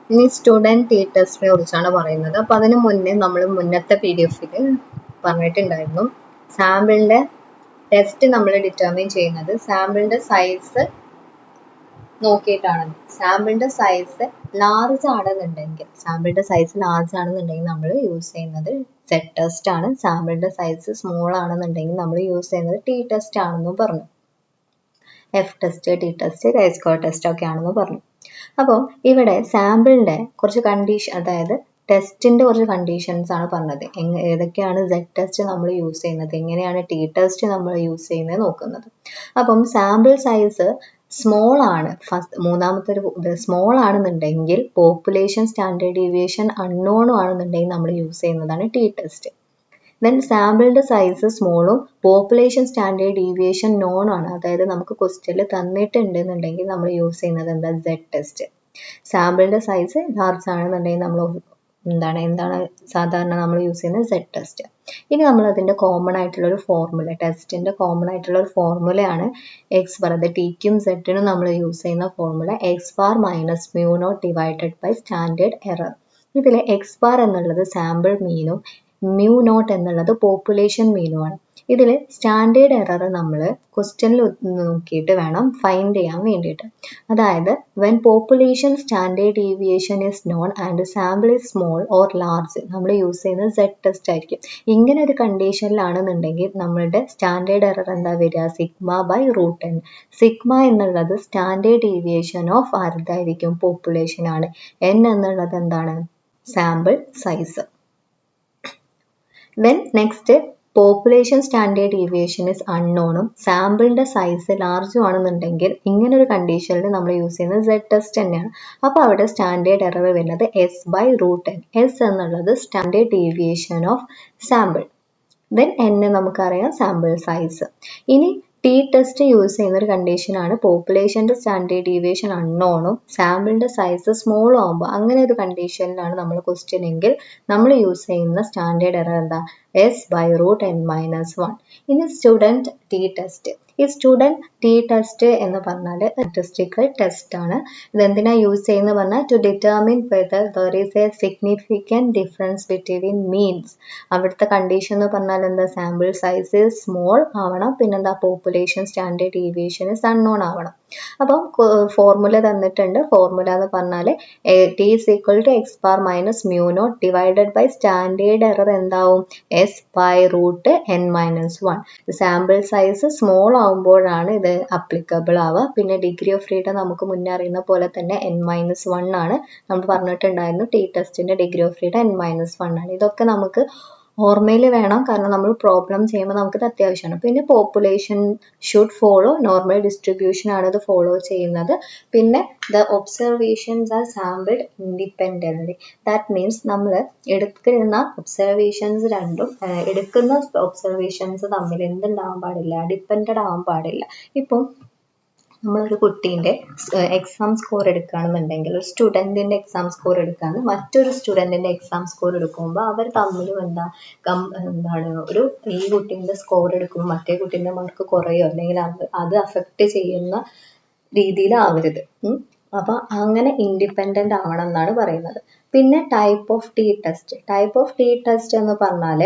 ഇനി student T ടെസ്റ്റിനെ കുറിച്ചാണ് പറയുന്നത്. അപ്പോൾ അതിന് മുന്നേ നമ്മൾ മുന്നത്തെ PDF-ൽ പറഞ്ഞിട്ടുണ്ടായിരുന്നു, സാമ്പിളിൻ്റെ ടെസ്റ്റ് നമ്മൾ ഡിറ്റർമിൻ ചെയ്യുന്നത് സാമ്പിളിൻ്റെ സൈസ് നോക്കിയിട്ടാണ്. സാമ്പിളിൻ്റെ സൈസ് ലാർജ് ആണെന്നുണ്ടെങ്കിൽ നമ്മൾ യൂസ് ചെയ്യുന്നത് സെറ്റ് ടെസ്റ്റ് ആണ്. സാമ്പിളിൻ്റെ സൈസ് സ്മോൾ ആണെന്നുണ്ടെങ്കിൽ നമ്മൾ യൂസ് ചെയ്യുന്നത് ടി ടെസ്റ്റ് ആണെന്നും പറഞ്ഞു. F test, T test, Chi-square test ഒക്കെ ആണെന്ന് പറഞ്ഞു. അപ്പോൾ ഇവിടെ സാമ്പിളിൻ്റെ കുറച്ച് കണ്ടീഷൻ, അതായത് ടെസ്റ്റിൻ്റെ കുറച്ച് കണ്ടീഷൻസ് ആണ് പറഞ്ഞത്. ഏതൊക്കെയാണ് സെറ്റ് ടെസ്റ്റ് നമ്മൾ യൂസ് ചെയ്യുന്നത്, എങ്ങനെയാണ് ടി ടെസ്റ്റ് നമ്മൾ യൂസ് ചെയ്യുന്നത് നോക്കുന്നത്. അപ്പം സാമ്പിൾ സൈസ് സ്മോൾ ആണ്, മൂന്നാമത്തെ ഒരു സ്മോൾ ആണെന്നുണ്ടെങ്കിൽ പോപ്പുലേഷൻ സ്റ്റാൻഡേർഡ് ഡീവിയേഷൻ അൺനോൺ ആണെന്നുണ്ടെങ്കിൽ നമ്മൾ യൂസ് ചെയ്യുന്നതാണ് ടി ടെസ്റ്റ്. ദെൻ സാമ്പിളിൻ്റെ സൈസ് സ്മോളും പോപ്പുലേഷൻ സ്റ്റാൻഡേർഡ് ഡീവിയേഷൻ നോൺ ആണ്, അതായത് നമുക്ക് ക്വസ്റ്റ്യനിൽ തന്നിട്ടുണ്ടെന്നുണ്ടെങ്കിൽ നമ്മൾ യൂസ് ചെയ്യുന്നത് എന്താ, സെറ്റ് ടെസ്റ്റ്. സാമ്പിളിൻ്റെ സൈസ് ലാർജ് ആണെന്നുണ്ടെങ്കിൽ നമ്മൾ എന്താണ് സാധാരണ നമ്മൾ യൂസ് ചെയ്യുന്നത് സെറ്റ് ടെസ്റ്റ്. ഇനി നമ്മൾ അതിൻ്റെ കോമൺ ആയിട്ടുള്ള ഒരു ഫോർമുല, ടെസ്റ്റിൻ്റെ കോമൺ ആയിട്ടുള്ള ഒരു ഫോർമുലയാണ് എക്സ് ബാർ. അത് ടിക്കും സെറ്റിനും നമ്മൾ യൂസ് ചെയ്യുന്ന formula x bar minus mu naught divided by standard error. ഇതിൽ എക്സ് ബാർ എന്നുള്ളത് സാമ്പിൾ മീനും മ്യൂ നോട്ട് എന്നുള്ളത് പോപ്പുലേഷൻ മീനുമാണ്. ഇതിൽ സ്റ്റാൻഡേർഡ് എറർ നമ്മൾ ക്വസ്റ്റ്യനിൽ നോക്കിയിട്ട് വേണം ഫൈൻഡ് ചെയ്യാൻ വേണ്ടിയിട്ട്. അതായത് when population standard deviation is known and sample is small or large, നമ്മൾ യൂസ് ചെയ്യുന്നത് സെറ്റ് ടെസ്റ്റ് ആയിരിക്കും. ഇങ്ങനെ ഒരു കണ്ടീഷനിലാണെന്നുണ്ടെങ്കിൽ നമ്മളുടെ സ്റ്റാൻഡേർഡ് എറർ എന്താ വരിക, σ/√n. സിഗ്മ എന്നുള്ളത് സ്റ്റാൻഡേർഡ് ഡീവിയേഷൻ ഓഫ് ആരുതായിരിക്കും, പോപ്പുലേഷൻ ആണ്. n എന്നുള്ളത് എന്താണ്, sample size. Then next, population standard deviation is unknown, സാമ്പിളിൻ്റെ സൈസ് ലാർജും ആണെന്നുണ്ടെങ്കിൽ ഇങ്ങനെ ഒരു കണ്ടീഷനിൽ നമ്മൾ യൂസ് ചെയ്യുന്നത് സെറ്റ് ടെസ്റ്റ് തന്നെയാണ്. അപ്പോൾ അവിടെ സ്റ്റാൻഡേർഡ് എറർ വരുന്നത് s/√n. s എന്നുള്ളത് standard deviation of sample. Then n നമുക്കറിയാം സാമ്പിൾ സൈസ്. ഇനി ടി ടെസ്റ്റ് യൂസ് ചെയ്യുന്ന ഒരു കണ്ടീഷനാണ് പോപ്പുലേഷൻ്റെ സ്റ്റാൻഡേർഡ് ഡീവിയേഷൻ അൺനോണും സാമ്പിളിൻ്റെ സൈസ് സ്മോളും ആകുമ്പോൾ, അങ്ങനെ ഒരു കണ്ടീഷനിലാണ് നമ്മൾ ക്വസ്റ്റ്യൻ എങ്കിൽ നമ്മൾ യൂസ് ചെയ്യുന്ന സ്റ്റാൻഡേർഡ് എറർ എന്താ, s/√n-1. ഇനി സ്റ്റുഡൻറ് ടി ടെസ്റ്റ്. ഈ സ്റ്റുഡൻറ് ടി ടെസ്റ്റ് എന്ന് പറഞ്ഞാൽ സ്റ്റാറ്റിസ്റ്റിക്കൽ ടെസ്റ്റ് ആണ്. ഇതെന്തിനാ യൂസ് ചെയ്യുന്നത് പറഞ്ഞാൽ to determine whether there is a significant difference between means. അവിടുത്തെ കണ്ടീഷൻ എന്ന് പറഞ്ഞാൽ എന്താ, സാമ്പിൾ സൈസ് സ്മോൾ ആവണം, പിന്നെന്താ പോപ്പുലേഷൻ സ്റ്റാൻഡേർഡ് ഡീവിയേഷൻ അൺനോൺ ആവണം. അപ്പം ഫോർമുല തന്നിട്ടുണ്ട്. ഫോർമുല എന്ന് പറഞ്ഞാൽ t is equal to x bar minus mu naught divided by standard error എന്താവും, s/√n-1. സാമ്പിൾ സൈസ് സ്മോൾ ആവുമ്പോഴാണ് ഇത് അപ്ലിക്കബിൾ ആവുക. പിന്നെ ഡിഗ്രി ഓഫ് ഫ്രീഡം നമുക്ക് മുന്നേ അറിയുന്ന പോലെ തന്നെ n-1 ആണ്. നമ്മൾ പറഞ്ഞിട്ടുണ്ടായിരുന്നു ടി ടെസ്റ്റിൻ്റെ ഡിഗ്രി ഓഫ് ഫ്രീഡം n-1 ആണ്. ഇതൊക്കെ നമുക്ക് ഓർമ്മയിൽ വേണം, കാരണം നമ്മൾ പ്രോബ്ലം ചെയ്യുമ്പോൾ നമുക്കിത് അത്യാവശ്യമാണ്. പിന്നെ population should follow normal distribution ആണ് ഇത് ഫോളോ ചെയ്യുന്നത്. പിന്നെ the observations R sampled independently. That means നമ്മൾ എടുക്കുന്ന ഒബ്സർവേഷൻസ് രണ്ടും എടുക്കുന്ന ഒബ്സർവേഷൻസ് തമ്മിൽ എന്തുണ്ടാവാൻ പാടില്ല, ഡിപ്പെൻഡഡ് ആവാൻ പാടില്ല. ഇപ്പം നമ്മളൊരു കുട്ടീൻ്റെ എക്സാം സ്കോർ എടുക്കുകയാണെന്നുണ്ടെങ്കിൽ, ഒരു സ്റ്റുഡൻറ്റിൻ്റെ എക്സാം സ്കോർ എടുക്കുകയാണ്, മറ്റൊരു സ്റ്റുഡൻറ്റിൻ്റെ എക്സാം സ്കോർ എടുക്കുമ്പോൾ അവർ തമ്മിലും എന്താണ് ഒരു ഈ കുട്ടീൻ്റെ സ്കോർ എടുക്കുമ്പോൾ മറ്റേ കുട്ടീൻ്റെ മാർക്ക് കുറയോ അല്ലെങ്കിൽ അത് അഫക്റ്റ് ചെയ്യുന്ന രീതിയിലാവരുത്. അപ്പോൾ അങ്ങനെ ഇൻഡിപെൻഡൻ്റ് ആവണം എന്നാണ് പറയുന്നത്. പിന്നെ type of T test. Type of T test എന്ന് പറഞ്ഞാൽ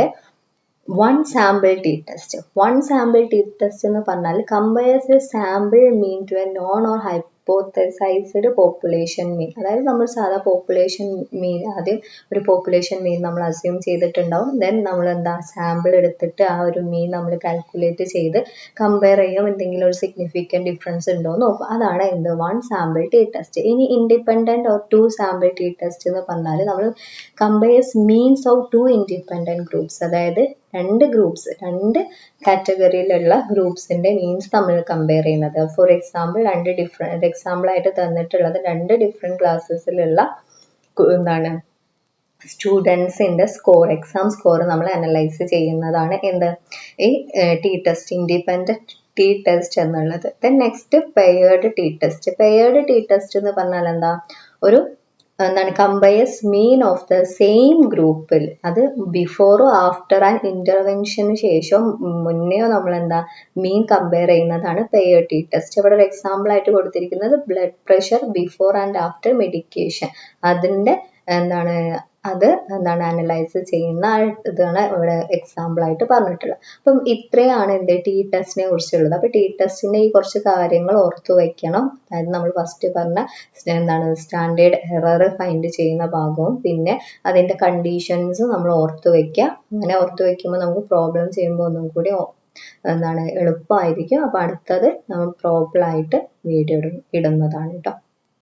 one sample T test. One sample T test എന്ന് പറഞ്ഞാൽ compares a sample mean to a known or hypothesised population mean. അതായത് നമ്മൾ സാധാ പോപ്പുലേഷൻ മീൻ, ആദ്യം ഒരു പോപ്പുലേഷൻ മീൻ നമ്മൾ അസ്യൂം ചെയ്തിട്ടുണ്ടാവും. ദെൻ നമ്മൾ സാമ്പിൾ എടുത്തിട്ട് ആ ഒരു മീൻ നമ്മൾ കാൽക്കുലേറ്റ് ചെയ്ത് കമ്പയർ ചെയ്യും, എന്തെങ്കിലും ഒരു സിഗ്നിഫിക്കൻറ്റ് ഡിഫറൻസ് ഉണ്ടോ എന്ന് നോക്കും. അതാണ് എന്ത്, വൺ സാമ്പിൾ ടി ടെസ്റ്റ്. ഇനി independent or two sample T test എന്ന് പറഞ്ഞാൽ നമ്മൾ compares means of two independent groups. അതായത് രണ്ട് കാറ്റഗറിയിലുള്ള ഗ്രൂപ്പ്സിൻ്റെ മീൻസ് തമ്മിൽ കമ്പയർ ചെയ്യുന്നത്. ഫോർ എക്സാമ്പിൾ എക്സാമ്പിളായിട്ട് തന്നിട്ടുള്ളത് രണ്ട് ഡിഫറെൻറ്റ് ക്ലാസ്സസിലുള്ള സ്റ്റുഡൻസിൻ്റെ സ്കോർ, എക്സാം സ്കോർ നമ്മൾ അനലൈസ് ചെയ്യുന്നതാണ് ഈ T test, independent T test എന്നുള്ളത്. Then next paired T test. Paired T test എന്ന് പറഞ്ഞാൽ എന്താ, ഒരു എന്താണ് compares mean of the same ഗ്രൂപ്പിൽ, അത് ബിഫോറോ ആഫ്റ്റർ ആൻഡ് ഇന്റർവെൻഷന് ശേഷം മുന്നെയോ നമ്മൾ എന്താ മീൻ കമ്പയർ ചെയ്യുന്നതാണ് പെയർ ടി ടെസ്റ്റ്. ഇവിടെ ഒരു എക്സാമ്പിൾ ആയിട്ട് കൊടുത്തിരിക്കുന്നത് blood pressure before and after medication, അതിന്റെ എന്താണ് അനലൈസ് ചെയ്യുന്ന ഇതാണ് ഇവിടെ എക്സാമ്പിൾ ആയിട്ട് പറഞ്ഞിട്ടുള്ളത്. അപ്പം ഇത്രയാണ് എന്ത് ടി ടെസ്റ്റിനെ കുറിച്ചുള്ളത്. അപ്പൊ ടി ടെസ്റ്റിന്റെ ഈ കുറച്ച് കാര്യങ്ങൾ ഓർത്തു വെക്കണം. അതായത് നമ്മൾ ഫസ്റ്റ് പറഞ്ഞ സ്റ്റാൻഡേർഡ് എറർ ഫൈൻഡ് ചെയ്യുന്ന ഭാഗവും പിന്നെ അതിന്റെ കണ്ടീഷൻസും നമ്മൾ ഓർത്തു വെക്കുക. അങ്ങനെ ഓർത്തു വെക്കുമ്പോൾ നമുക്ക് പ്രോബ്ലം ചെയ്യുമ്പോൾ ഒന്നും കൂടി എളുപ്പമായിരിക്കും. അപ്പൊ അടുത്തത് നമ്മൾ പ്രോപ്പർ ആയിട്ട് വീഡിയോ ഇടുന്നതാണ് കേട്ടോ.